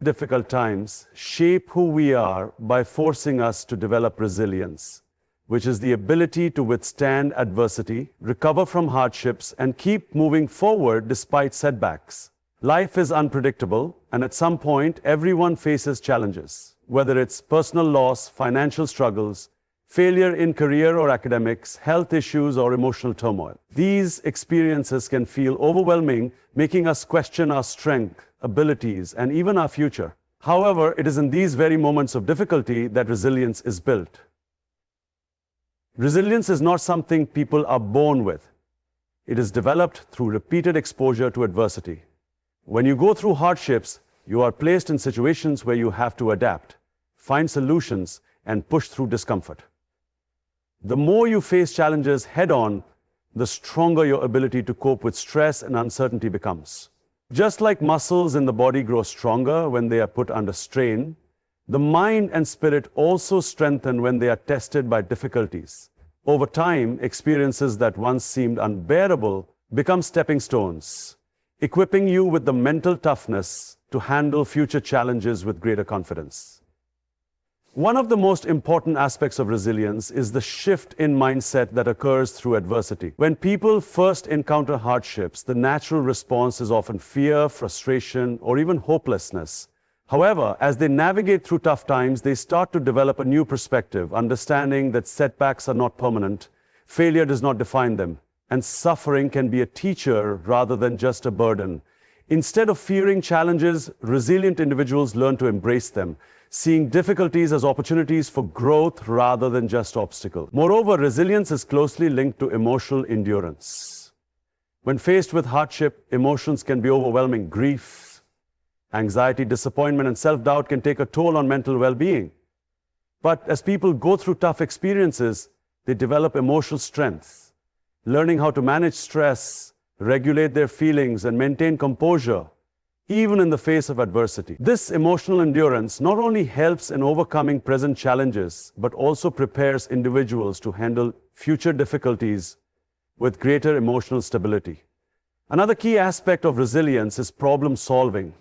difficult times shape who we are by forcing us to develop resilience, which is the ability to withstand adversity, recover from hardships, and keep moving forward despite setbacks. Life is unpredictable, and at some point, everyone faces challenges, whether it's personal loss, financial struggles, failure in career or academics, health issues, or emotional turmoil. These experiences can feel overwhelming, making us question our strength, abilities, and even our future. However, it is in these very moments of difficulty that resilience is built. Resilience is not something people are born with. It is developed through repeated exposure to adversity. When you go through hardships, you are placed in situations where you have to adapt, find solutions, and push through discomfort. The more you face challenges head-on, the stronger your ability to cope with stress and uncertainty becomes. Just like muscles in the body grow stronger when they are put under strain, the mind and spirit also strengthen when they are tested by difficulties. Over time, experiences that once seemed unbearable become stepping stones, equipping you with the mental toughness to handle future challenges with greater confidence. One of the most important aspects of resilience is the shift in mindset that occurs through adversity. When people first encounter hardships, the natural response is often fear, frustration, or even hopelessness. However, as they navigate through tough times, they start to develop a new perspective, understanding that setbacks are not permanent, failure does not define them, and suffering can be a teacher rather than just a burden. Instead of fearing challenges, resilient individuals learn to embrace them, seeing difficulties as opportunities for growth rather than just obstacles. Moreover, resilience is closely linked to emotional endurance. When faced with hardship, emotions can be overwhelming. Grief, anxiety, disappointment, and self-doubt can take a toll on mental well-being. But as people go through tough experiences, they develop emotional strength, learning how to manage stress, regulate their feelings, and maintain composure, even in the face of adversity. This emotional endurance not only helps in overcoming present challenges, but also prepares individuals to handle future difficulties with greater emotional stability. Another key aspect of resilience is problem solving.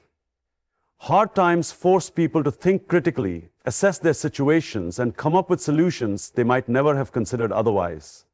Hard times force people to think critically, assess their situations, and come up with solutions they might never have considered otherwise.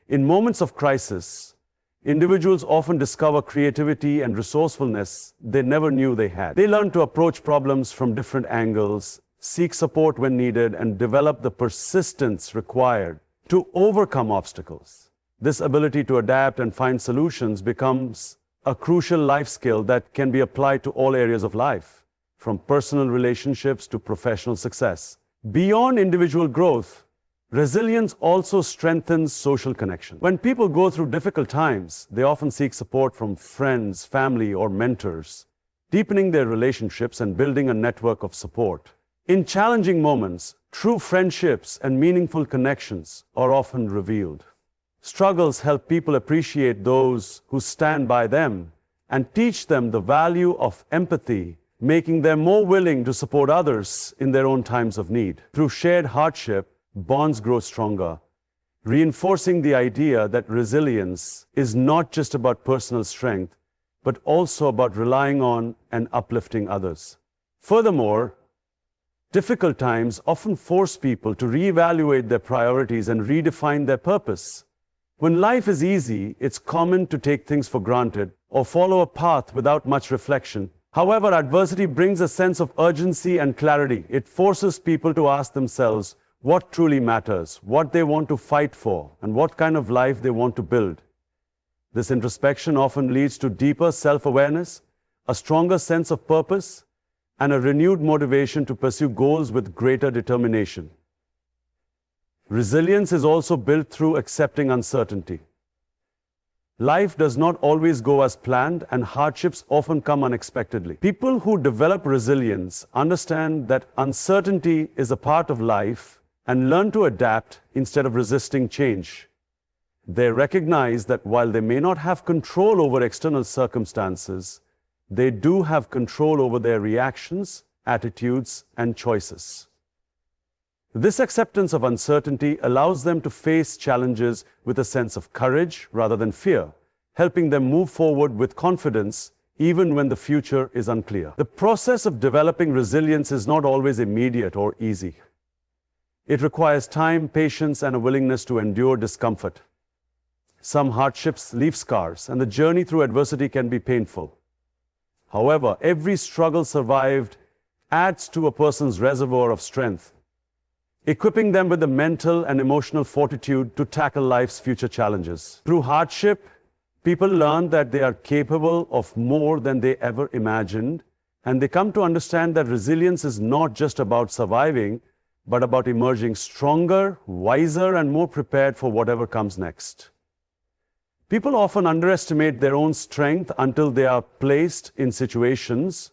In moments of crisis, individuals often discover creativity and resourcefulness they never knew they had. They learn to approach problems from different angles, seek support when needed, and develop the persistence required to overcome obstacles. This ability to adapt and find solutions becomes a crucial life skill that can be applied to all areas of life, from personal relationships to professional success. Beyond individual growth, resilience also strengthens social connection. When people go through difficult times, they often seek support from friends, family, or mentors, deepening their relationships and building a network of support. In challenging moments, true friendships and meaningful connections are often revealed. Struggles help people appreciate those who stand by them and teach them the value of empathy, making them more willing to support others in their own times of need. Through shared hardship, bonds grow stronger, reinforcing the idea that resilience is not just about personal strength, but also about relying on and uplifting others. Furthermore, difficult times often force people to reevaluate their priorities and redefine their purpose. When life is easy, it's common to take things for granted or follow a path without much reflection. However, adversity brings a sense of urgency and clarity. It forces people to ask themselves what truly matters, what they want to fight for, and what kind of life they want to build. This introspection often leads to deeper self-awareness, a stronger sense of purpose, and a renewed motivation to pursue goals with greater determination. Resilience is also built through accepting uncertainty. Life does not always go as planned, and hardships often come unexpectedly. People who develop resilience understand that uncertainty is a part of life and learn to adapt instead of resisting change. They recognize that while they may not have control over external circumstances, they do have control over their reactions, attitudes, and choices. This acceptance of uncertainty allows them to face challenges with a sense of courage rather than fear, helping them move forward with confidence even when the future is unclear. The process of developing resilience is not always immediate or easy. It requires time, patience, and a willingness to endure discomfort. Some hardships leave scars, and the journey through adversity can be painful. However, every struggle survived adds to a person's reservoir of strength, equipping them with the mental and emotional fortitude to tackle life's future challenges. Through hardship, people learn that they are capable of more than they ever imagined, and they come to understand that resilience is not just about surviving, but about emerging stronger, wiser, and more prepared for whatever comes next. People often underestimate their own strength until they are placed in situations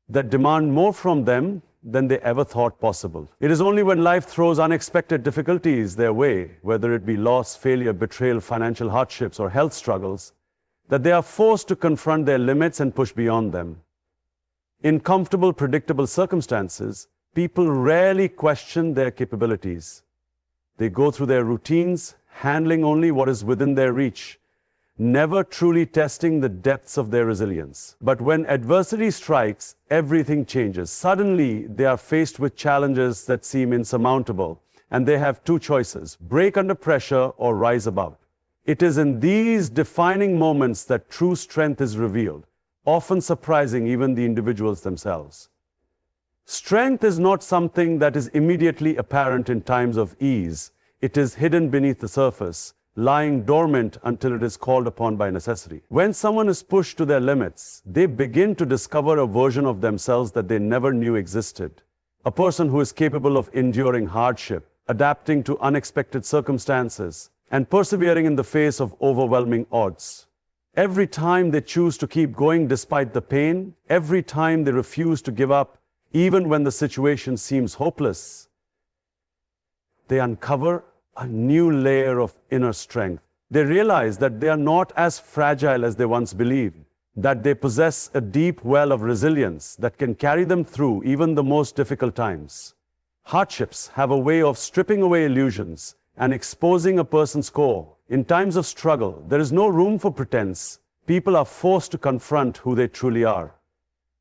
that demand more from them than they ever thought possible. It is only when life throws unexpected difficulties their way, whether it be loss, failure, betrayal, financial hardships, or health struggles, that they are forced to confront their limits and push beyond them. In comfortable, predictable circumstances, people rarely question their capabilities. They go through their routines, handling only what is within their reach, never truly testing the depths of their resilience. But when adversity strikes, everything changes. Suddenly, they are faced with challenges that seem insurmountable, and they have two choices: break under pressure or rise above. It is in these defining moments that true strength is revealed, often surprising even the individuals themselves. Strength is not something that is immediately apparent in times of ease. It is hidden beneath the surface, lying dormant until it is called upon by necessity. When someone is pushed to their limits, they begin to discover a version of themselves that they never knew existed. A person who is capable of enduring hardship, adapting to unexpected circumstances, and persevering in the face of overwhelming odds. Every time they choose to keep going despite the pain, every time they refuse to give up, even when the situation seems hopeless, they uncover a new layer of inner strength. They realize that they are not as fragile as they once believed, that they possess a deep well of resilience that can carry them through even the most difficult times. Hardships have a way of stripping away illusions and exposing a person's core. In times of struggle, there is no room for pretense. People are forced to confront who they truly are.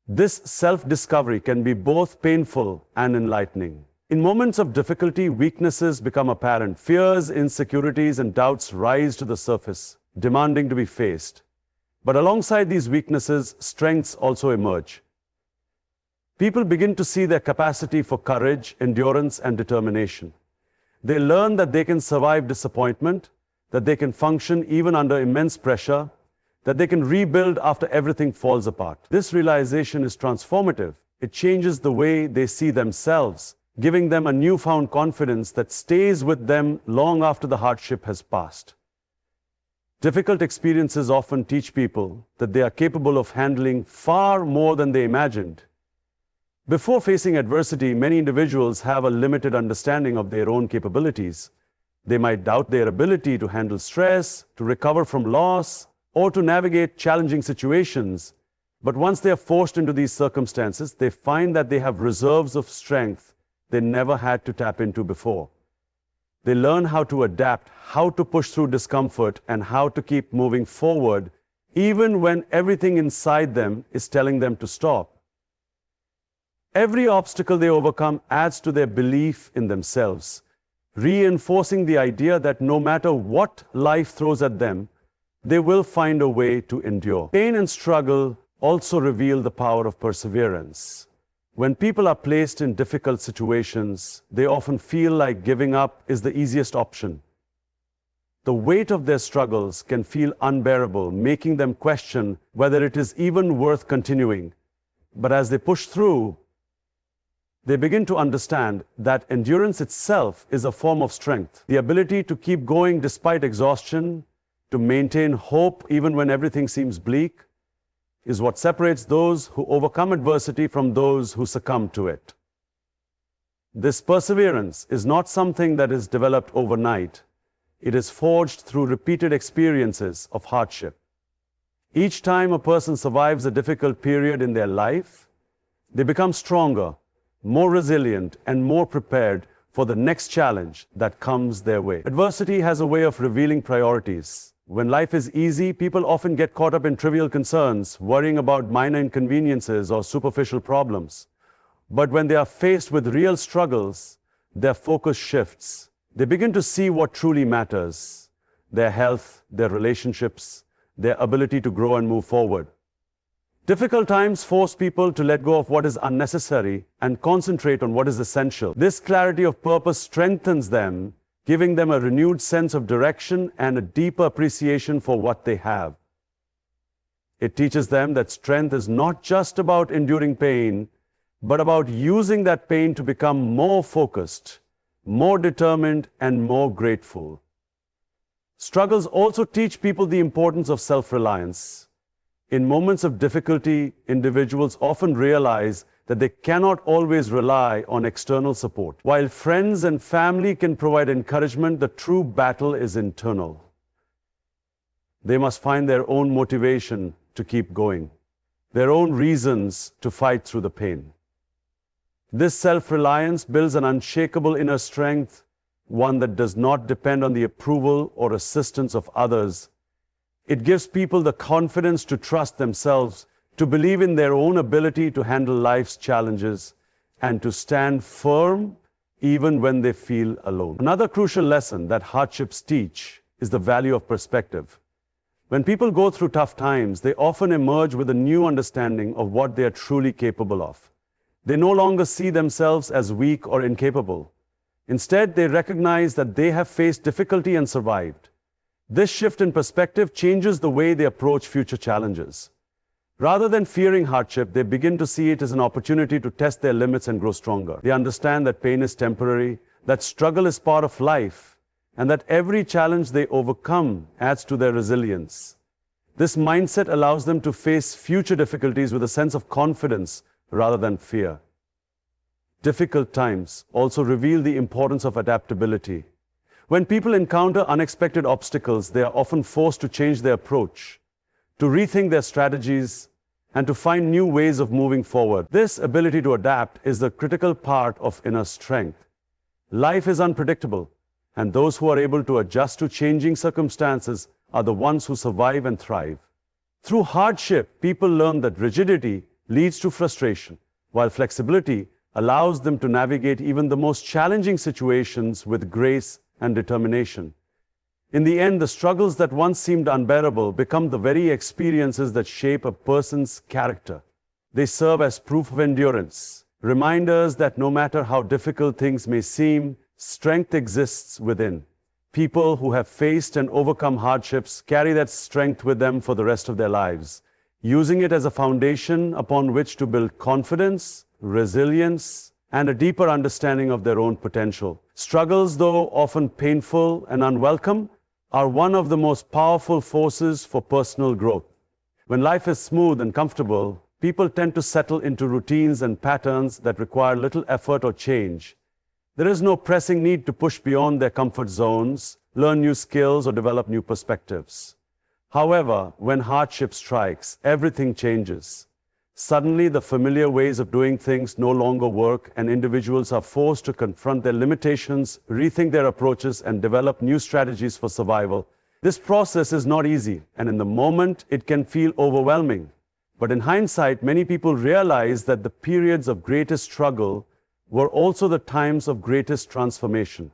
This self-discovery can be both painful and enlightening. In moments of difficulty, weaknesses become apparent. Fears, insecurities, and doubts rise to the surface, demanding to be faced. But alongside these weaknesses, strengths also emerge. People begin to see their capacity for courage, endurance, and determination. They learn that they can survive disappointment, that they can function even under immense pressure, that they can rebuild after everything falls apart. This realization is transformative. It changes the way they see themselves, giving them a newfound confidence that stays with them long after the hardship has passed. Difficult experiences often teach people that they are capable of handling far more than they imagined. Before facing adversity, many individuals have a limited understanding of their own capabilities. They might doubt their ability to handle stress, to recover from loss, or to navigate challenging situations. But once they are forced into these circumstances, they find that they have reserves of strength they never had to tap into before. They learn how to adapt, how to push through discomfort, and how to keep moving forward, even when everything inside them is telling them to stop. Every obstacle they overcome adds to their belief in themselves, reinforcing the idea that no matter what life throws at them, they will find a way to endure. Pain and struggle also reveal the power of perseverance. When people are placed in difficult situations, they often feel like giving up is the easiest option. The weight of their struggles can feel unbearable, making them question whether it is even worth continuing. But as they push through, they begin to understand that endurance itself is a form of strength. The ability to keep going despite exhaustion, to maintain hope even when everything seems bleak, is what separates those who overcome adversity from those who succumb to it. This perseverance is not something that is developed overnight. It is forged through repeated experiences of hardship. Each time a person survives a difficult period in their life, they become stronger, more resilient, and more prepared for the next challenge that comes their way. Adversity has a way of revealing priorities. When life is easy, people often get caught up in trivial concerns, worrying about minor inconveniences or superficial problems. But when they are faced with real struggles, their focus shifts. They begin to see what truly matters: their health, their relationships, their ability to grow and move forward. Difficult times force people to let go of what is unnecessary and concentrate on what is essential. This clarity of purpose strengthens them, giving them a renewed sense of direction and a deeper appreciation for what they have. It teaches them that strength is not just about enduring pain, but about using that pain to become more focused, more determined, and more grateful. Struggles also teach people the importance of self-reliance. In moments of difficulty, individuals often realize that they cannot always rely on external support. While friends and family can provide encouragement, the true battle is internal. They must find their own motivation to keep going, their own reasons to fight through the pain. This self-reliance builds an unshakable inner strength, one that does not depend on the approval or assistance of others. It gives people the confidence to trust themselves, to believe in their own ability to handle life's challenges, and to stand firm even when they feel alone. Another crucial lesson that hardships teach is the value of perspective. When people go through tough times, they often emerge with a new understanding of what they are truly capable of. They no longer see themselves as weak or incapable. Instead, they recognize that they have faced difficulty and survived. This shift in perspective changes the way they approach future challenges. Rather than fearing hardship, they begin to see it as an opportunity to test their limits and grow stronger. They understand that pain is temporary, that struggle is part of life, and that every challenge they overcome adds to their resilience. This mindset allows them to face future difficulties with a sense of confidence rather than fear. Difficult times also reveal the importance of adaptability. When people encounter unexpected obstacles, they are often forced to change their approach, to rethink their strategies, and to find new ways of moving forward. This ability to adapt is the critical part of inner strength. Life is unpredictable, and those who are able to adjust to changing circumstances are the ones who survive and thrive. Through hardship, people learn that rigidity leads to frustration, while flexibility allows them to navigate even the most challenging situations with grace and determination. In the end, the struggles that once seemed unbearable become the very experiences that shape a person's character. They serve as proof of endurance, reminders that no matter how difficult things may seem, strength exists within. People who have faced and overcome hardships carry that strength with them for the rest of their lives, using it as a foundation upon which to build confidence, resilience, and a deeper understanding of their own potential. Struggles, though often painful and unwelcome, are one of the most powerful forces for personal growth. When life is smooth and comfortable, people tend to settle into routines and patterns that require little effort or change. There is no pressing need to push beyond their comfort zones, learn new skills, or develop new perspectives. However, when hardship strikes, everything changes. Suddenly, the familiar ways of doing things no longer work, and individuals are forced to confront their limitations, rethink their approaches, and develop new strategies for survival. This process is not easy, and in the moment, it can feel overwhelming. But in hindsight, many people realize that the periods of greatest struggle were also the times of greatest transformation.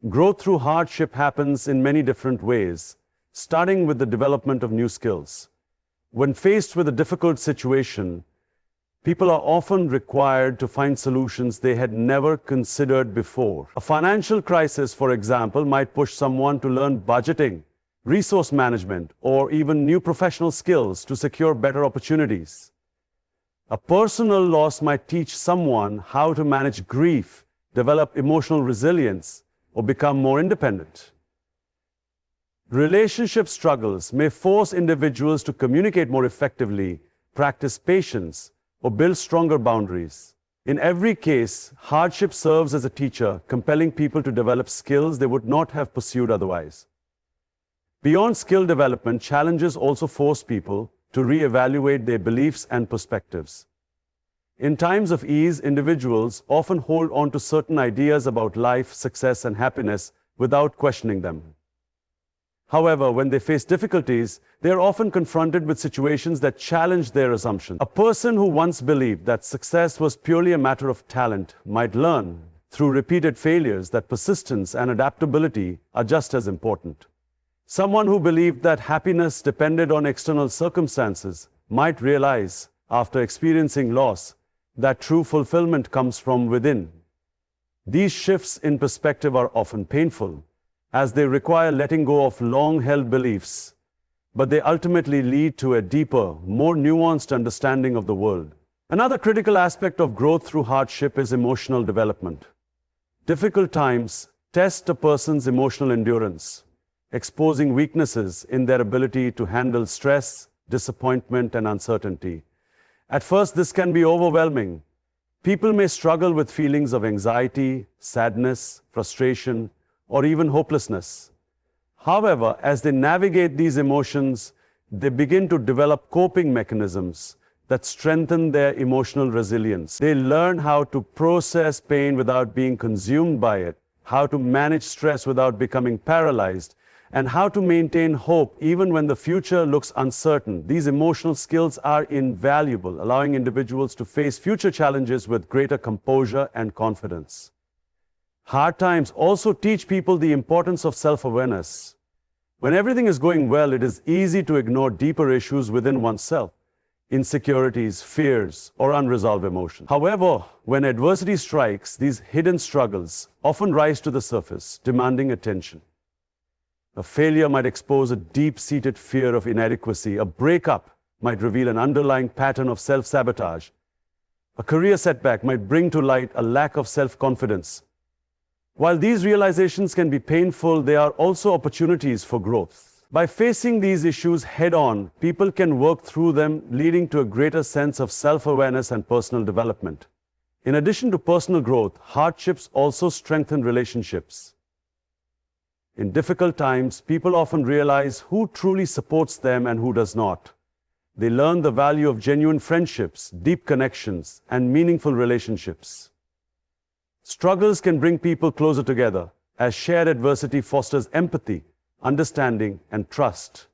Growth through hardship happens in many different ways, starting with the development of new skills. When faced with a difficult situation, people are often required to find solutions they had never considered before. A financial crisis, for example, might push someone to learn budgeting, resource management, or even new professional skills to secure better opportunities. A personal loss might teach someone how to manage grief, develop emotional resilience, or become more independent. Relationship struggles may force individuals to communicate more effectively, practice patience, or build stronger boundaries. In every case, hardship serves as a teacher, compelling people to develop skills they would not have pursued otherwise. Beyond skill development, challenges also force people to reevaluate their beliefs and perspectives. In times of ease, individuals often hold on to certain ideas about life, success, and happiness without questioning them. However, when they face difficulties, they are often confronted with situations that challenge their assumptions. A person who once believed that success was purely a matter of talent might learn through repeated failures that persistence and adaptability are just as important. Someone who believed that happiness depended on external circumstances might realize, after experiencing loss, that true fulfillment comes from within. These shifts in perspective are often painful, as they require letting go of long-held beliefs, but they ultimately lead to a deeper, more nuanced understanding of the world. Another critical aspect of growth through hardship is emotional development. Difficult times test a person's emotional endurance, exposing weaknesses in their ability to handle stress, disappointment, and uncertainty. At first, this can be overwhelming. People may struggle with feelings of anxiety, sadness, frustration, or even hopelessness. However, as they navigate these emotions, they begin to develop coping mechanisms that strengthen their emotional resilience. They learn how to process pain without being consumed by it, how to manage stress without becoming paralyzed, and how to maintain hope even when the future looks uncertain. These emotional skills are invaluable, allowing individuals to face future challenges with greater composure and confidence. Hard times also teach people the importance of self-awareness. When everything is going well, it is easy to ignore deeper issues within oneself, insecurities, fears, or unresolved emotions. However, when adversity strikes, these hidden struggles often rise to the surface, demanding attention. A failure might expose a deep-seated fear of inadequacy. A breakup might reveal an underlying pattern of self-sabotage. A career setback might bring to light a lack of self-confidence. While these realizations can be painful, they are also opportunities for growth. By facing these issues head-on, people can work through them, leading to a greater sense of self-awareness and personal development. In addition to personal growth, hardships also strengthen relationships. In difficult times, people often realize who truly supports them and who does not. They learn the value of genuine friendships, deep connections, and meaningful relationships. Struggles can bring people closer together, as shared adversity fosters empathy, understanding, and trust.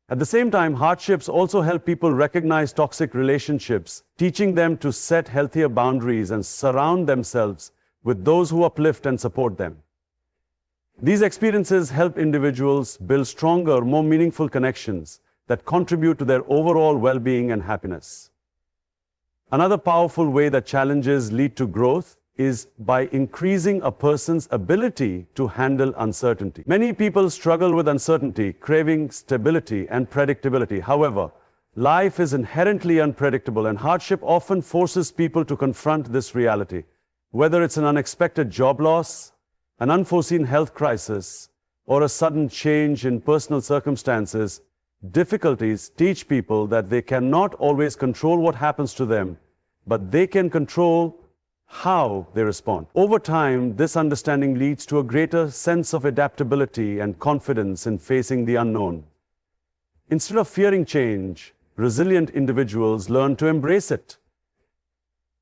At the same time, hardships also help people recognize toxic relationships, teaching them to set healthier boundaries and surround themselves with those who uplift and support them. These experiences help individuals build stronger, more meaningful connections that contribute to their overall well-being and happiness. Another powerful way that challenges lead to growth is by increasing a person's ability to handle uncertainty. Many people struggle with uncertainty, craving stability and predictability. However, life is inherently unpredictable, and hardship often forces people to confront this reality. Whether it's an unexpected job loss, an unforeseen health crisis, or a sudden change in personal circumstances, difficulties teach people that they cannot always control what happens to them, but they can control how they respond. Over time, this understanding leads to a greater sense of adaptability and confidence in facing the unknown. Instead of fearing change, resilient individuals learn to embrace it,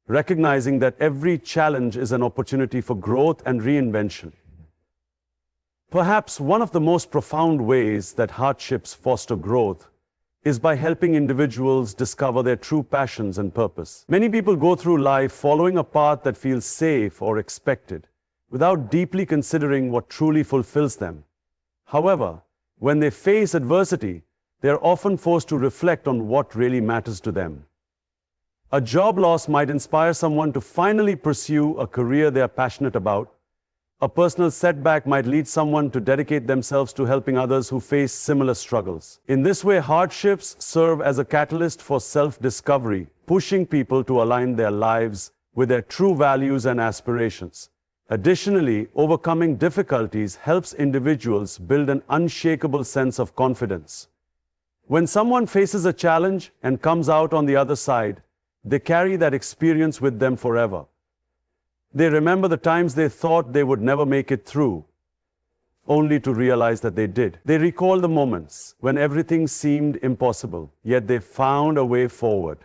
recognizing that every challenge is an opportunity for growth and reinvention. Perhaps one of the most profound ways that hardships foster growth is by helping individuals discover their true passions and purpose. Many people go through life following a path that feels safe or expected, without deeply considering what truly fulfills them. However, when they face adversity, they are often forced to reflect on what really matters to them. A job loss might inspire someone to finally pursue a career they are passionate about. A personal setback might lead someone to dedicate themselves to helping others who face similar struggles. In this way, hardships serve as a catalyst for self-discovery, pushing people to align their lives with their true values and aspirations. Additionally, overcoming difficulties helps individuals build an unshakable sense of confidence. When someone faces a challenge and comes out on the other side, they carry that experience with them forever. They remember the times they thought they would never make it through, only to realize that they did. They recall the moments when everything seemed impossible, yet they found a way forward.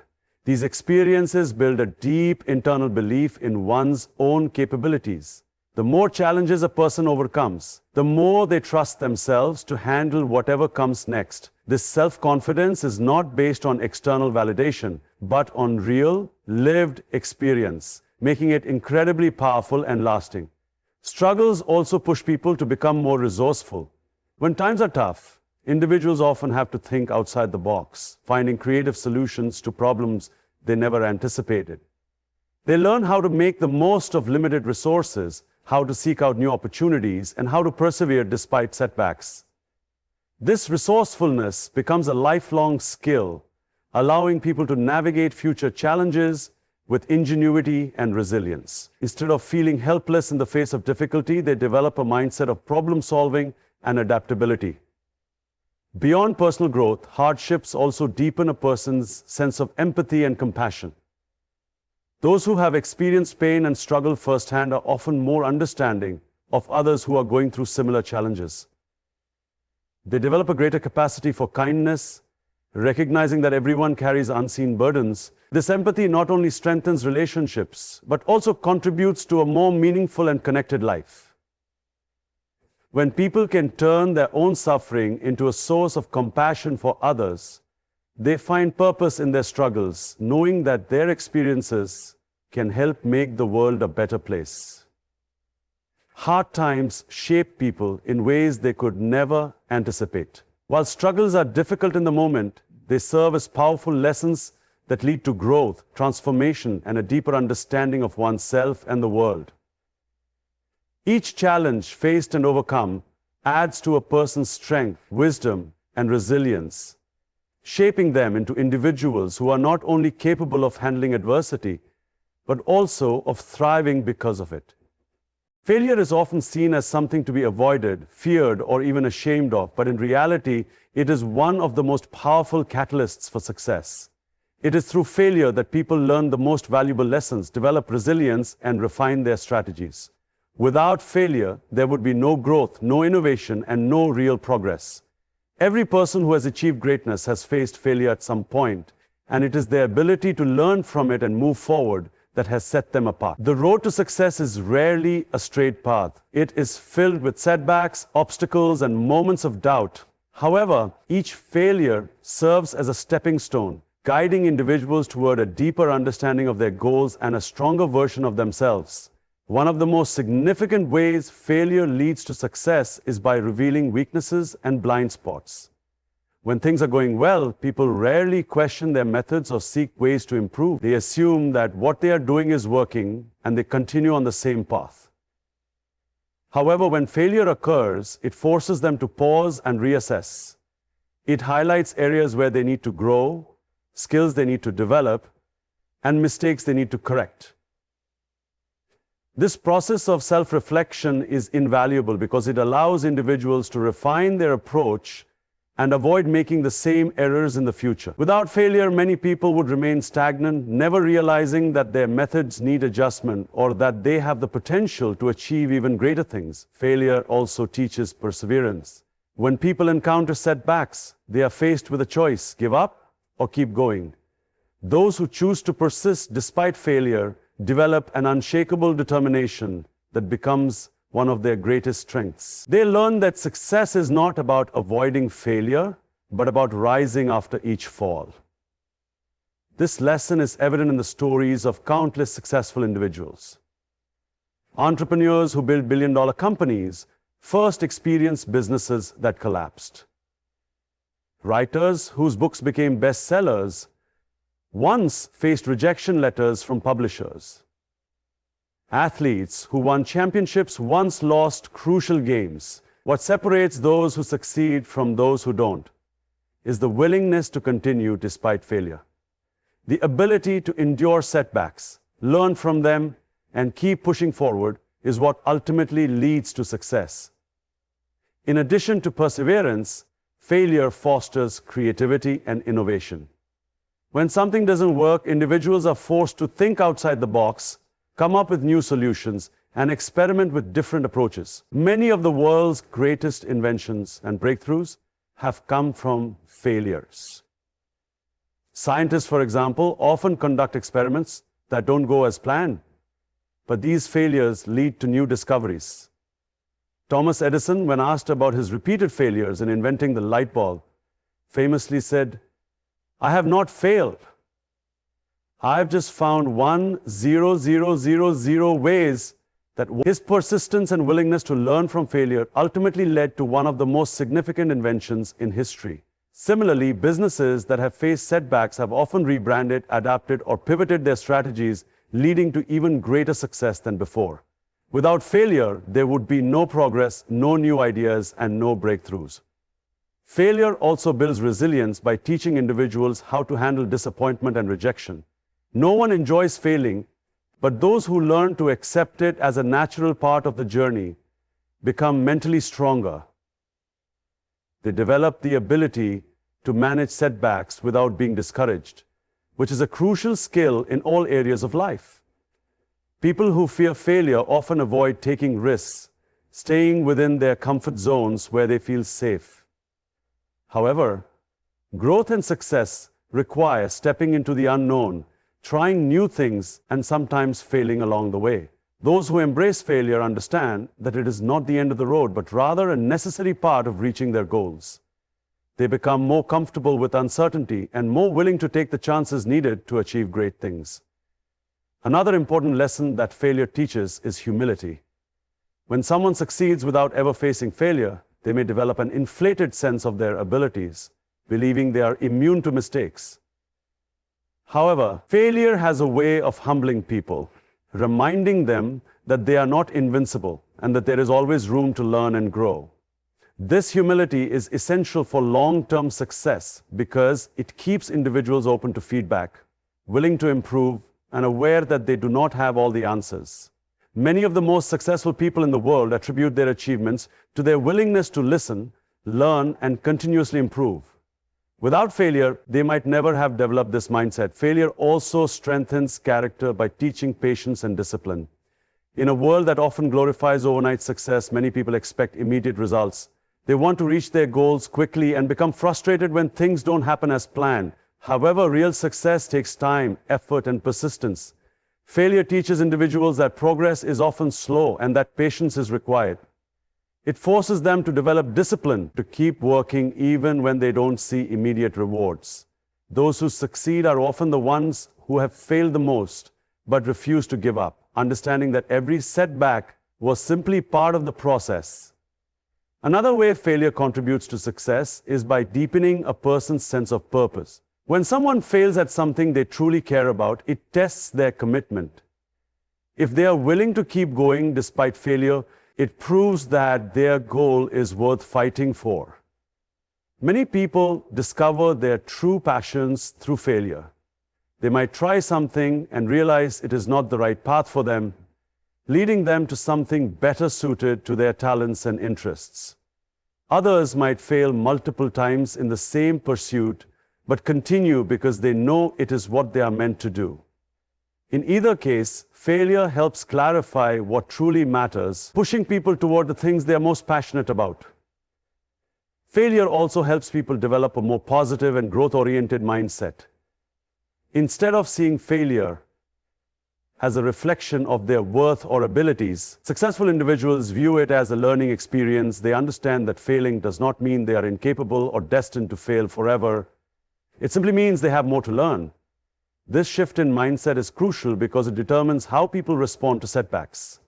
These experiences build a deep internal belief in one's own capabilities, The more challenges a person overcomes, the more they trust themselves to handle whatever comes next. This self-confidence is not based on external validation, but on real, lived experience, making it incredibly powerful and lasting. Struggles also push people to become more resourceful. When times are tough, individuals often have to think outside the box, finding creative solutions to problems they never anticipated. They learn how to make the most of limited resources, how to seek out new opportunities, and how to persevere despite setbacks. This resourcefulness becomes a lifelong skill, allowing people to navigate future challenges with ingenuity and resilience. Instead of feeling helpless in the face of difficulty, they develop a mindset of problem solving and adaptability. Beyond personal growth, hardships also deepen a person's sense of empathy and compassion. Those who have experienced pain and struggle firsthand are often more understanding of others who are going through similar challenges. They develop a greater capacity for kindness, recognizing that everyone carries unseen burdens. This empathy not only strengthens relationships, but also contributes to a more meaningful and connected life. When people can turn their own suffering into a source of compassion for others, they find purpose in their struggles, knowing that their experiences can help make the world a better place. Hard times shape people in ways they could never anticipate. While struggles are difficult in the moment, they serve as powerful lessons that lead to growth, transformation, and a deeper understanding of oneself and the world. Each challenge faced and overcome adds to a person's strength, wisdom, and resilience, shaping them into individuals who are not only capable of handling adversity, but also of thriving because of it. Failure is often seen as something to be avoided, feared, or even ashamed of, but in reality, it is one of the most powerful catalysts for success. It is through failure that people learn the most valuable lessons, develop resilience, and refine their strategies. Without failure, there would be no growth, no innovation, and no real progress. Every person who has achieved greatness has faced failure at some point, and it is their ability to learn from it and move forward that has set them apart. The road to success is rarely a straight path. It is filled with setbacks, obstacles, and moments of doubt. However, each failure serves as a stepping stone, guiding individuals toward a deeper understanding of their goals and a stronger version of themselves. One of the most significant ways failure leads to success is by revealing weaknesses and blind spots. When things are going well, people rarely question their methods or seek ways to improve. They assume that what they are doing is working and they continue on the same path. However, when failure occurs, it forces them to pause and reassess. It highlights areas where they need to grow, skills they need to develop, and mistakes they need to correct. This process of self-reflection is invaluable because it allows individuals to refine their approach and avoid making the same errors in the future. Without failure, many people would remain stagnant, never realizing that their methods need adjustment or that they have the potential to achieve even greater things. Failure also teaches perseverance. When people encounter setbacks, they are faced with a choice: give up or keep going. Those who choose to persist despite failure develop an unshakable determination that becomes one of their greatest strengths. They learn that success is not about avoiding failure, but about rising after each fall. This lesson is evident in the stories of countless successful individuals. Entrepreneurs who build billion-dollar companies first experienced businesses that collapsed. Writers whose books became bestsellers once faced rejection letters from publishers. Athletes who won championships once lost crucial games. What separates those who succeed from those who don't is the willingness to continue despite failure. The ability to endure setbacks, learn from them, and keep pushing forward is what ultimately leads to success. In addition to perseverance, failure fosters creativity and innovation. When something doesn't work, individuals are forced to think outside the box, come up with new solutions, and experiment with different approaches. Many of the world's greatest inventions and breakthroughs have come from failures. Scientists, for example, often conduct experiments that don't go as planned. but these failures lead to new discoveries. Thomas Edison, when asked about his repeated failures in inventing the light bulb, famously said, "I have not failed. I've just found 1,000,000 ways." That his persistence and willingness to learn from failure ultimately led to one of the most significant inventions in history. Similarly, businesses that have faced setbacks have often rebranded, adapted, or pivoted their strategies, leading to even greater success than before. Without failure, there would be no progress, no new ideas, and no breakthroughs. Failure also builds resilience by teaching individuals how to handle disappointment and rejection. No one enjoys failing, but those who learn to accept it as a natural part of the journey become mentally stronger. They develop the ability to manage setbacks without being discouraged, which is a crucial skill in all areas of life. People who fear failure often avoid taking risks, staying within their comfort zones where they feel safe. However, growth and success require stepping into the unknown, trying new things, and sometimes failing along the way. Those who embrace failure understand that it is not the end of the road, but rather a necessary part of reaching their goals. They become more comfortable with uncertainty and more willing to take the chances needed to achieve great things. Another important lesson that failure teaches is humility. When someone succeeds without ever facing failure, they may develop an inflated sense of their abilities, believing they are immune to mistakes. However, failure has a way of humbling people, reminding them that they are not invincible and that there is always room to learn and grow. This humility is essential for long-term success because it keeps individuals open to feedback, willing to improve, and aware that they do not have all the answers. Many of the most successful people in the world attribute their achievements to their willingness to listen, learn, and continuously improve. Without failure, they might never have developed this mindset. Failure also strengthens character by teaching patience and discipline. In a world that often glorifies overnight success, many people expect immediate results. They want to reach their goals quickly and become frustrated when things don't happen as planned. However, real success takes time, effort, and persistence. Failure teaches individuals that progress is often slow and that patience is required. It forces them to develop discipline to keep working even when they don't see immediate rewards. Those who succeed are often the ones who have failed the most, but refuse to give up, understanding that every setback was simply part of the process. Another way failure contributes to success is by deepening a person's sense of purpose. When someone fails at something they truly care about, it tests their commitment. If they are willing to keep going despite failure, it proves that their goal is worth fighting for. Many people discover their true passions through failure. They might try something and realize it is not the right path for them, leading them to something better suited to their talents and interests. Others might fail multiple times in the same pursuit, but continue because they know it is what they are meant to do. In either case, failure helps clarify what truly matters, pushing people toward the things they are most passionate about. Failure also helps people develop a more positive and growth-oriented mindset. Instead of seeing failure as a reflection of their worth or abilities, successful individuals view it as a learning experience. They understand that failing does not mean they are incapable or destined to fail forever. It simply means they have more to learn. This shift in mindset is crucial because it determines how people respond to setbacks.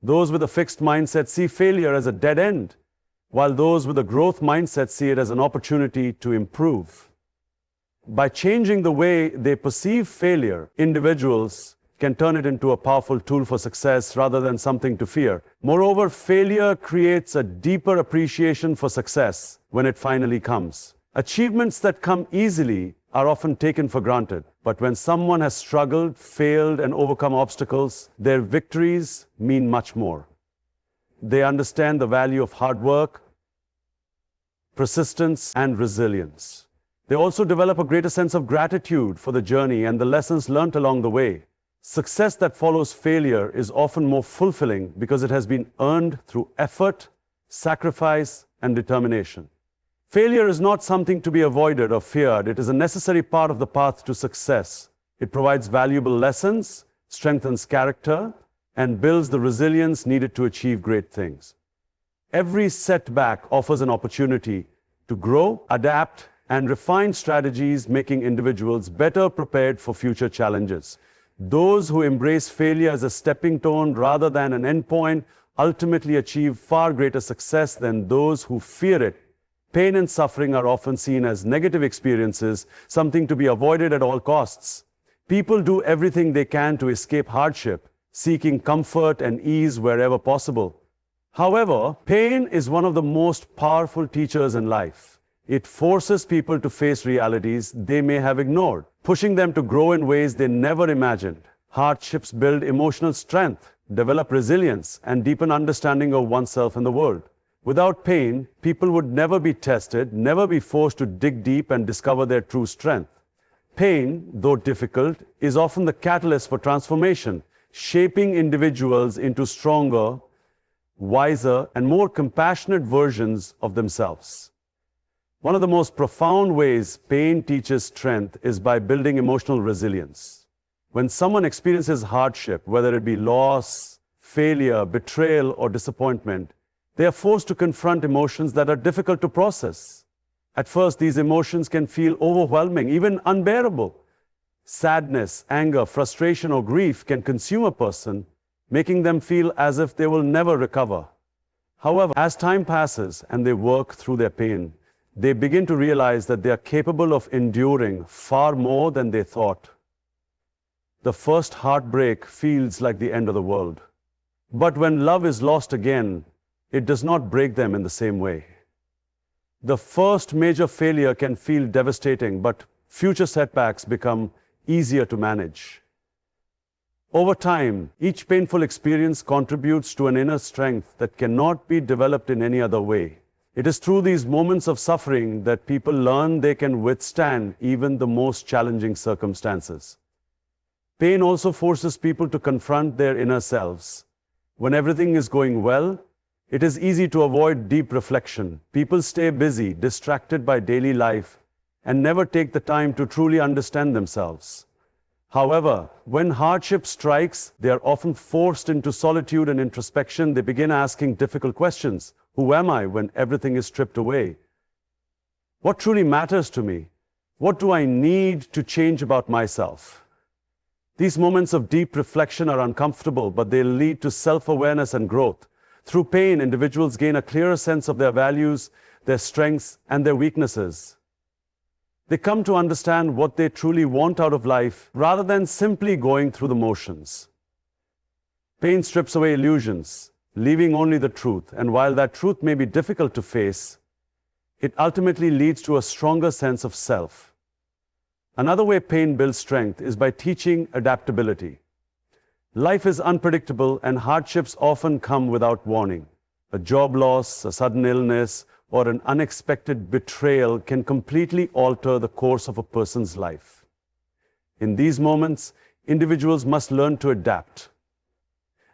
Those with a fixed mindset see failure as a dead end, while those with a growth mindset see it as an opportunity to improve. By changing the way they perceive failure, individuals can turn it into a powerful tool for success rather than something to fear. Moreover, failure creates a deeper appreciation for success when it finally comes. Achievements that come easily are often taken for granted, but when someone has struggled, failed, and overcome obstacles, their victories mean much more. They understand the value of hard work, persistence, and resilience. They also develop a greater sense of gratitude for the journey and the lessons learned along the way. Success that follows failure is often more fulfilling because it has been earned through effort, sacrifice, and determination. Failure is not something to be avoided or feared. It is a necessary part of the path to success. It provides valuable lessons, strengthens character, and builds the resilience needed to achieve great things. Every setback offers an opportunity to grow, adapt, and refine strategies, making individuals better prepared for future challenges. Those who embrace failure as a stepping stone rather than an endpoint ultimately achieve far greater success than those who fear it. Pain and suffering are often seen as negative experiences, something to be avoided at all costs. People do everything they can to escape hardship, seeking comfort and ease wherever possible. However, pain is one of the most powerful teachers in life. It forces people to face realities they may have ignored, pushing them to grow in ways they never imagined. Hardships build emotional strength, develop resilience, and deepen understanding of oneself and the world. Without pain, people would never be tested, never be forced to dig deep and discover their true strength. Pain, though difficult, is often the catalyst for transformation, shaping individuals into stronger, wiser, and more compassionate versions of themselves. One of the most profound ways pain teaches strength is by building emotional resilience. When someone experiences hardship, whether it be loss, failure, betrayal, or disappointment, they are forced to confront emotions that are difficult to process. At first, these emotions can feel overwhelming, even unbearable. Sadness, anger, frustration, or grief can consume a person, making them feel as if they will never recover. However, as time passes and they work through their pain, they begin to realize that they are capable of enduring far more than they thought. The first heartbreak feels like the end of the world. But when love is lost again, it does not break them in the same way. The first major failure can feel devastating, but future setbacks become easier to manage. Over time, each painful experience contributes to an inner strength that cannot be developed in any other way. It is through these moments of suffering that people learn they can withstand even the most challenging circumstances. Pain also forces people to confront their inner selves. When everything is going well, it is easy to avoid deep reflection. People stay busy, distracted by daily life, and never take the time to truly understand themselves. However, when hardship strikes, they are often forced into solitude and introspection. They begin asking difficult questions. Who am I when everything is stripped away? What truly matters to me? What do I need to change about myself? These moments of deep reflection are uncomfortable, but they lead to self-awareness and growth. Through pain, individuals gain a clearer sense of their values, their strengths, and their weaknesses. They come to understand what they truly want out of life, rather than simply going through the motions. Pain strips away illusions, leaving only the truth, and while that truth may be difficult to face, it ultimately leads to a stronger sense of self. Another way pain builds strength is by teaching adaptability. Life is unpredictable and hardships often come without warning. A job loss, a sudden illness, or an unexpected betrayal can completely alter the course of a person's life. In these moments, individuals must learn to adapt.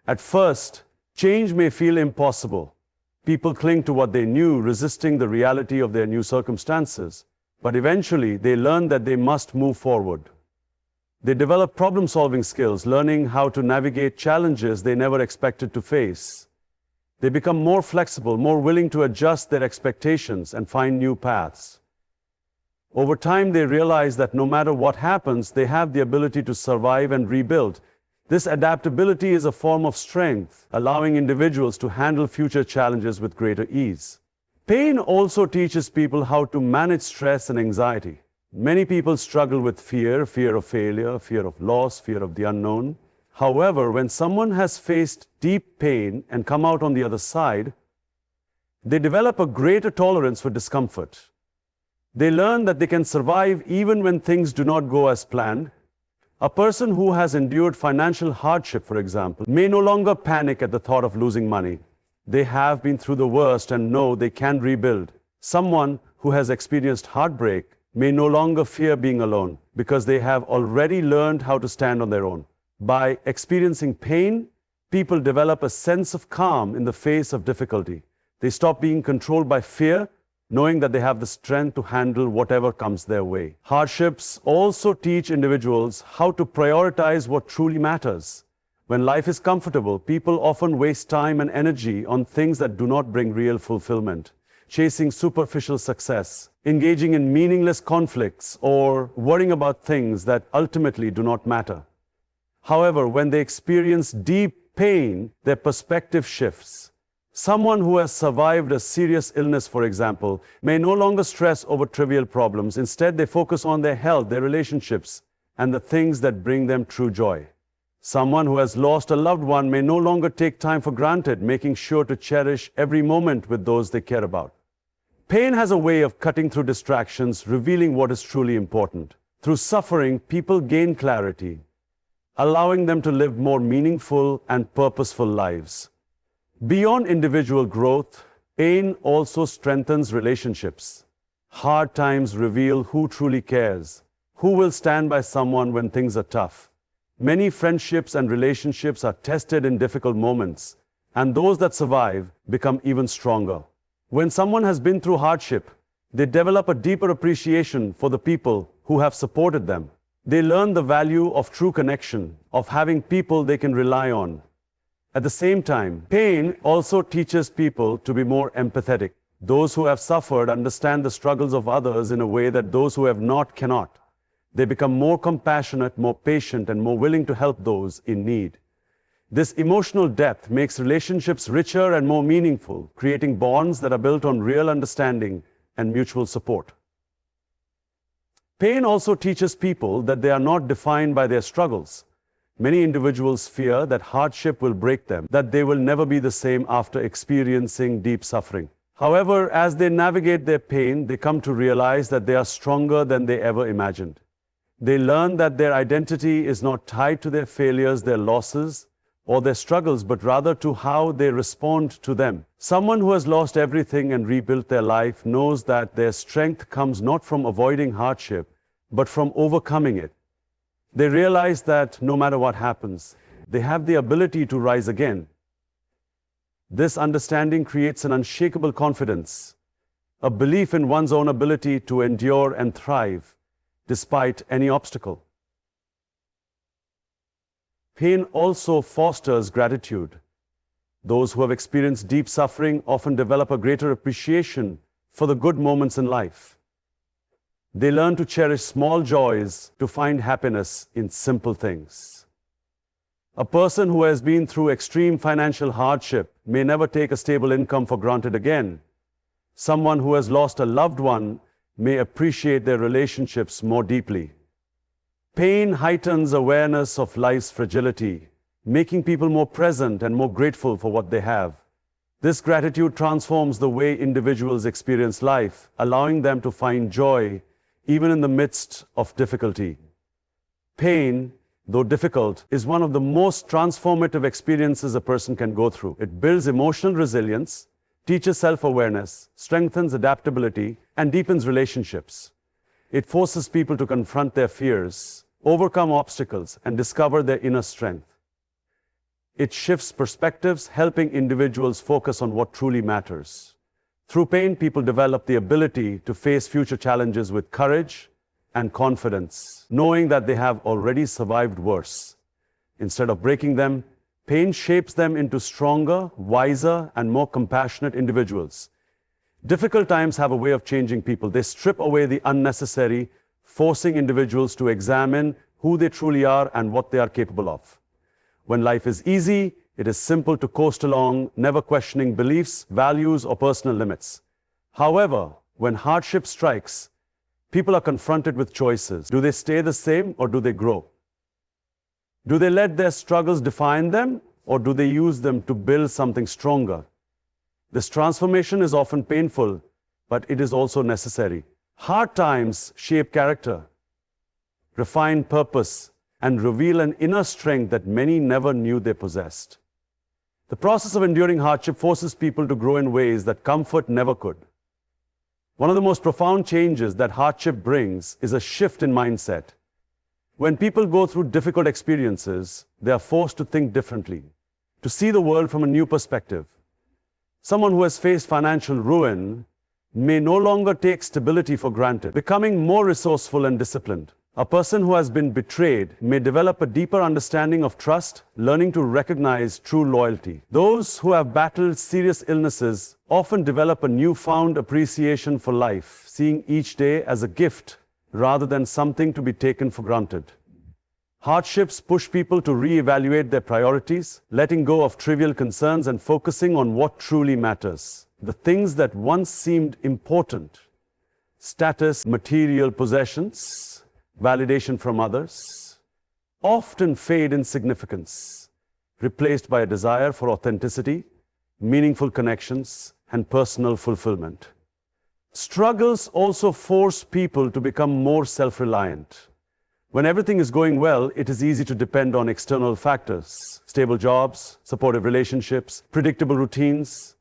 At first, change may feel impossible. People cling to what they knew, resisting the reality of their new circumstances. But eventually, they learn that they must move forward. They develop problem-solving skills, learning how to navigate challenges they never expected to face. They become more flexible, more willing to adjust their expectations and find new paths. Over time, they realize that no matter what happens, they have the ability to survive and rebuild. This adaptability is a form of strength, allowing individuals to handle future challenges with greater ease. Pain also teaches people how to manage stress and anxiety. Many people struggle with fear of failure, fear of loss, fear of the unknown. However, when someone has faced deep pain and come out on the other side, they develop a greater tolerance for discomfort. They learn that they can survive even when things do not go as planned. A person who has endured financial hardship, for example, may no longer panic at the thought of losing money. They have been through the worst and know they can rebuild. Someone who has experienced heartbreak may no longer fear being alone because they have already learned how to stand on their own. By experiencing pain, people develop a sense of calm in the face of difficulty. They stop being controlled by fear, knowing that they have the strength to handle whatever comes their way. Hardships also teach individuals how to prioritize what truly matters. When life is comfortable, people often waste time and energy on things that do not bring real fulfillment, chasing superficial success, engaging in meaningless conflicts, or worrying about things that ultimately do not matter. However, when they experience deep pain, their perspective shifts. Someone who has survived a serious illness, for example, may no longer stress over trivial problems. Instead, they focus on their health, their relationships, and the things that bring them true joy. Someone who has lost a loved one may no longer take time for granted, making sure to cherish every moment with those they care about. Pain has a way of cutting through distractions, revealing what is truly important. Through suffering, people gain clarity, allowing them to live more meaningful and purposeful lives. Beyond individual growth, pain also strengthens relationships. Hard times reveal who truly cares, who will stand by someone when things are tough. Many friendships and relationships are tested in difficult moments, and those that survive become even stronger. When someone has been through hardship, they develop a deeper appreciation for the people who have supported them. They learn the value of true connection, of having people they can rely on. At the same time, pain also teaches people to be more empathetic. Those who have suffered understand the struggles of others in a way that those who have not cannot. They become more compassionate, more patient, and more willing to help those in need. This emotional depth makes relationships richer and more meaningful, creating bonds that are built on real understanding and mutual support. Pain also teaches people that they are not defined by their struggles. Many individuals fear that hardship will break them, that they will never be the same after experiencing deep suffering. However, as they navigate their pain, they come to realize that they are stronger than they ever imagined. They learn that their identity is not tied to their failures, their losses, or their struggles, but rather to how they respond to them. Someone who has lost everything and rebuilt their life knows that their strength comes not from avoiding hardship, but from overcoming it. They realize that no matter what happens, they have the ability to rise again. This understanding creates an unshakable confidence, a belief in one's own ability to endure and thrive despite any obstacle. Pain also fosters gratitude. Those who have experienced deep suffering often develop a greater appreciation for the good moments in life. They learn to cherish small joys, to find happiness in simple things. A person who has been through extreme financial hardship may never take a stable income for granted again. Someone who has lost a loved one may appreciate their relationships more deeply. Pain heightens awareness of life's fragility, making people more present and more grateful for what they have. This gratitude transforms the way individuals experience life, allowing them to find joy even in the midst of difficulty. Pain, though difficult, is one of the most transformative experiences a person can go through. It builds emotional resilience, teaches self-awareness, strengthens adaptability, and deepens relationships. It forces people to confront their fears, overcome obstacles, and discover their inner strength. It shifts perspectives, helping individuals focus on what truly matters. Through pain, people develop the ability to face future challenges with courage and confidence, knowing that they have already survived worse. Instead of breaking them, pain shapes them into stronger, wiser, and more compassionate individuals. Difficult times have a way of changing people. They strip away the unnecessary, forcing individuals to examine who they truly are and what they are capable of. When life is easy, it is simple to coast along, never questioning beliefs, values, or personal limits. However, when hardship strikes, people are confronted with choices. Do they stay the same or do they grow? Do they let their struggles define them or do they use them to build something stronger? This transformation is often painful, but it is also necessary. Hard times shape character, refine purpose, and reveal an inner strength that many never knew they possessed. The process of enduring hardship forces people to grow in ways that comfort never could. One of the most profound changes that hardship brings is a shift in mindset. When people go through difficult experiences, they are forced to think differently, to see the world from a new perspective. Someone who has faced financial ruin may no longer take stability for granted, becoming more resourceful and disciplined. A person who has been betrayed may develop a deeper understanding of trust, learning to recognize true loyalty. Those who have battled serious illnesses often develop a newfound appreciation for life, seeing each day as a gift rather than something to be taken for granted. Hardships push people to re-evaluate their priorities, letting go of trivial concerns and focusing on what truly matters. The things that once seemed important, status, material possessions, validation from others, often fade in significance, replaced by a desire for authenticity, meaningful connections, and personal fulfillment. Struggles also force people to become more self-reliant. When everything is going well, it is easy to depend on external factors, stable jobs, supportive relationships, predictable routines.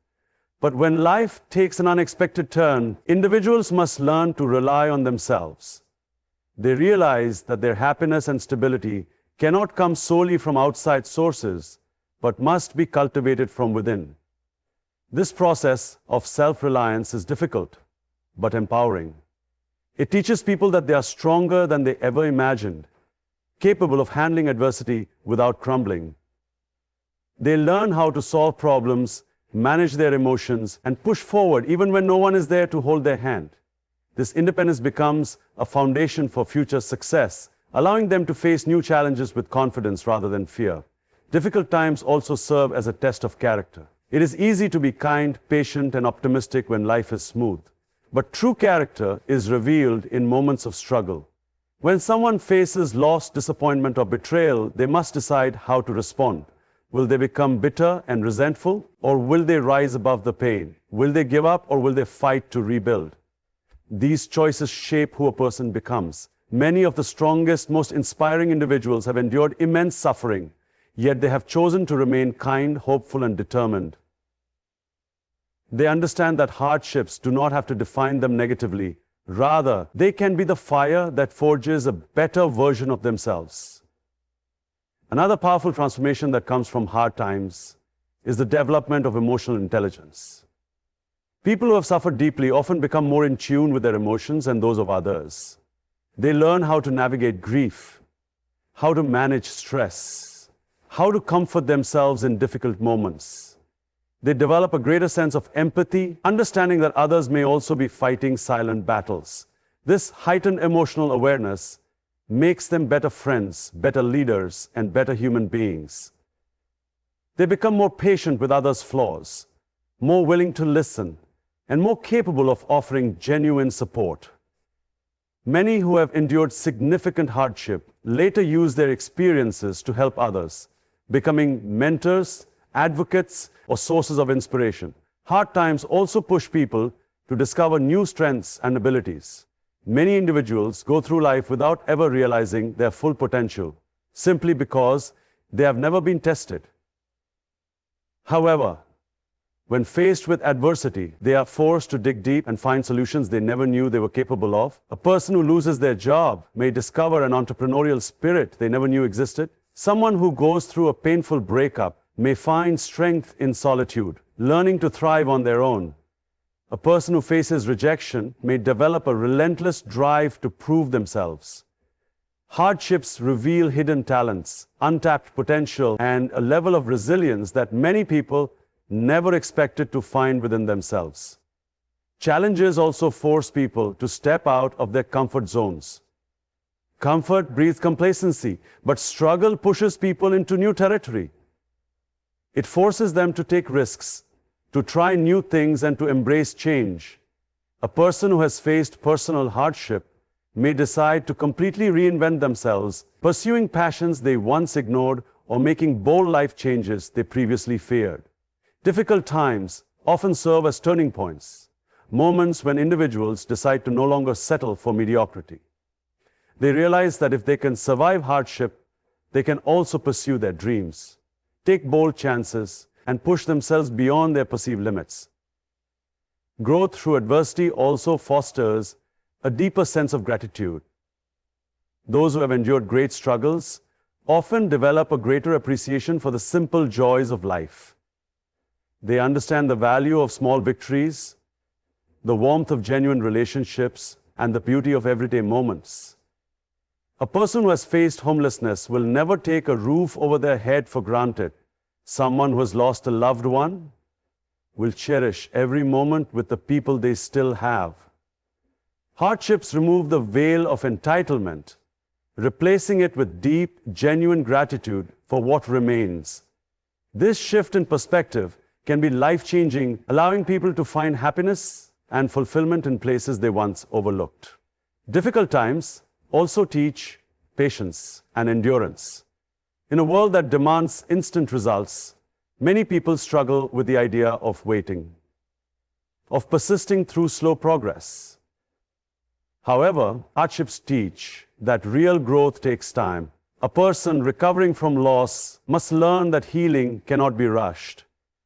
But when life takes an unexpected turn, individuals must learn to rely on themselves. They realize that their happiness and stability cannot come solely from outside sources, but must be cultivated from within. This process of self-reliance is difficult, but empowering. It teaches people that they are stronger than they ever imagined, capable of handling adversity without crumbling. They learn how to solve problems, manage their emotions, and push forward even when no one is there to hold their hand. This independence becomes a foundation for future success, allowing them to face new challenges with confidence rather than fear. Difficult times also serve as a test of character. It is easy to be kind, patient, and optimistic when life is smooth. But true character is revealed in moments of struggle. When someone faces loss, disappointment, or betrayal, they must decide how to respond. Will they become bitter and resentful, or will they rise above the pain? Will they give up, or will they fight to rebuild? These choices shape who a person becomes. Many of the strongest, most inspiring individuals have endured immense suffering, yet they have chosen to remain kind, hopeful, and determined. They understand that hardships do not have to define them negatively. Rather, they can be the fire that forges a better version of themselves. Another powerful transformation that comes from hard times is the development of emotional intelligence. People who have suffered deeply often become more in tune with their emotions and those of others. They learn how to navigate grief, how to manage stress, how to comfort themselves in difficult moments. They develop a greater sense of empathy, understanding that others may also be fighting silent battles. This heightened emotional awareness makes them better friends, better leaders, and better human beings. They become more patient with others' flaws, more willing to listen, and more capable of offering genuine support. Many who have endured significant hardship later use their experiences to help others, becoming mentors, advocates, or sources of inspiration. Hard times also push people to discover new strengths and abilities. Many individuals go through life without ever realizing their full potential, simply because they have never been tested. However, when faced with adversity, they are forced to dig deep and find solutions they never knew they were capable of. A person who loses their job may discover an entrepreneurial spirit they never knew existed. Someone who goes through a painful breakup may find strength in solitude, learning to thrive on their own. A person who faces rejection may develop a relentless drive to prove themselves. Hardships reveal hidden talents, untapped potential, and a level of resilience that many people never expected to find within themselves. Challenges also force people to step out of their comfort zones. Comfort breeds complacency, but struggle pushes people into new territory. It forces them to take risks, to try new things, and to embrace change. A person who has faced personal hardship may decide to completely reinvent themselves, pursuing passions they once ignored or making bold life changes they previously feared. Difficult times often serve as turning points, moments when individuals decide to no longer settle for mediocrity. They realize that if they can survive hardship, they can also pursue their dreams, take bold chances, and push themselves beyond their perceived limits. Growth through adversity also fosters a deeper sense of gratitude. Those who have endured great struggles often develop a greater appreciation for the simple joys of life. They understand the value of small victories, the warmth of genuine relationships, and the beauty of everyday moments. A person who has faced homelessness will never take a roof over their head for granted. Someone who has lost a loved one will cherish every moment with the people they still have. Hardships remove the veil of entitlement, replacing it with deep, genuine gratitude for what remains. This shift in perspective can be life-changing, allowing people to find happiness and fulfillment in places they once overlooked. Difficult times also teach patience and endurance. In a world that demands instant results, many people struggle with the idea of waiting, of persisting through slow progress. However, hardships teach that real growth takes time. A person recovering from loss must learn that healing cannot be rushed.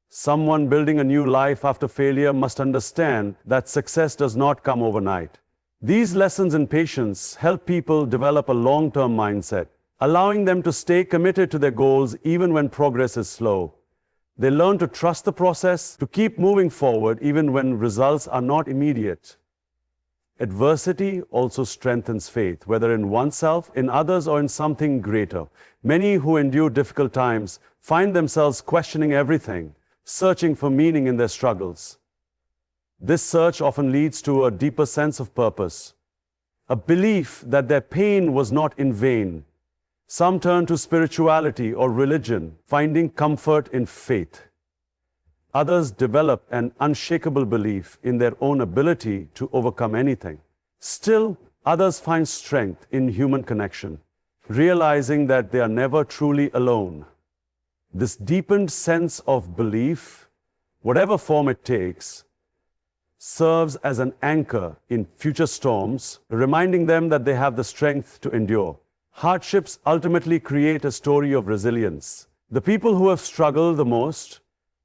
Someone building a new life after failure must understand that success does not come overnight. These lessons in patience help people develop a long-term mindset, allowing them to stay committed to their goals even when progress is slow. They learn to trust the process, to keep moving forward even when results are not immediate. Adversity also strengthens faith, whether in oneself, in others, or in something greater. Many who endure difficult times find themselves questioning everything, searching for meaning in their struggles. This search often leads to a deeper sense of purpose, a belief that their pain was not in vain. Some turn to spirituality or religion, finding comfort in faith. Others develop an unshakable belief in their own ability to overcome anything. Still, others find strength in human connection, realizing that they are never truly alone. This deepened sense of belief, whatever form it takes, serves as an anchor in future storms, reminding them that they have the strength to endure. Hardships ultimately create a story of resilience. The people who have struggled the most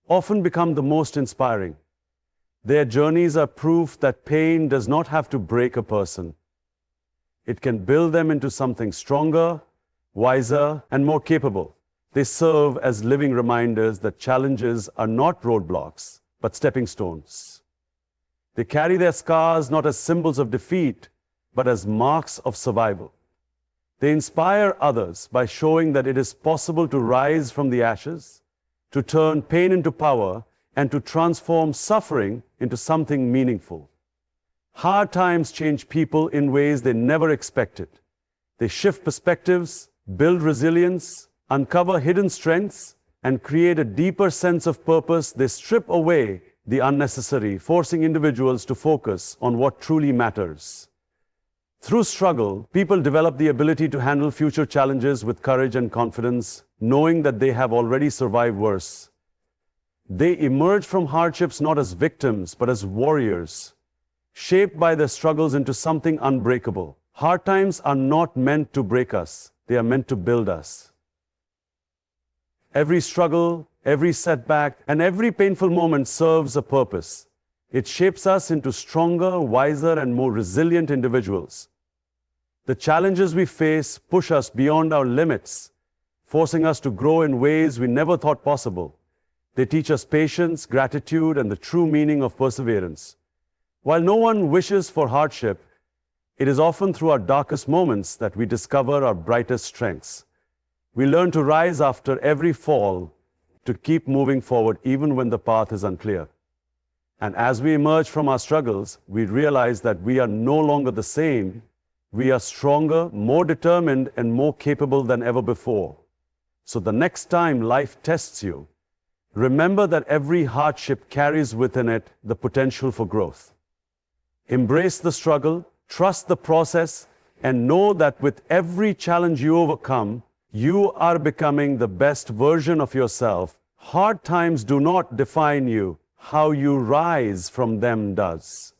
often become the most inspiring. Their journeys are proof that pain does not have to break a person. It can build them into something stronger, wiser, and more capable. They serve as living reminders that challenges are not roadblocks, but stepping stones. They carry their scars not as symbols of defeat, but as marks of survival. They inspire others by showing that it is possible to rise from the ashes, to turn pain into power, and to transform suffering into something meaningful. Hard times change people in ways they never expected. They shift perspectives, build resilience, uncover hidden strengths, and create a deeper sense of purpose. They strip away the unnecessary, forcing individuals to focus on what truly matters. Through struggle, people develop the ability to handle future challenges with courage and confidence, knowing that they have already survived worse. They emerge from hardships not as victims, but as warriors, shaped by their struggles into something unbreakable. Hard times are not meant to break us, they are meant to build us. Every struggle, every setback, and every painful moment serves a purpose. It shapes us into stronger, wiser, and more resilient individuals. The challenges we face push us beyond our limits, forcing us to grow in ways we never thought possible. They teach us patience, gratitude, and the true meaning of perseverance. While no one wishes for hardship, it is often through our darkest moments that we discover our brightest strengths. We learn to rise after every fall, to keep moving forward even when the path is unclear. And as we emerge from our struggles, we realize that we are no longer the same. We are stronger, more determined, and more capable than ever before. So the next time life tests you, remember that every hardship carries within it the potential for growth. Embrace the struggle, trust the process, and know that with every challenge you overcome, you are becoming the best version of yourself. Hard times do not define you. How you rise from them does.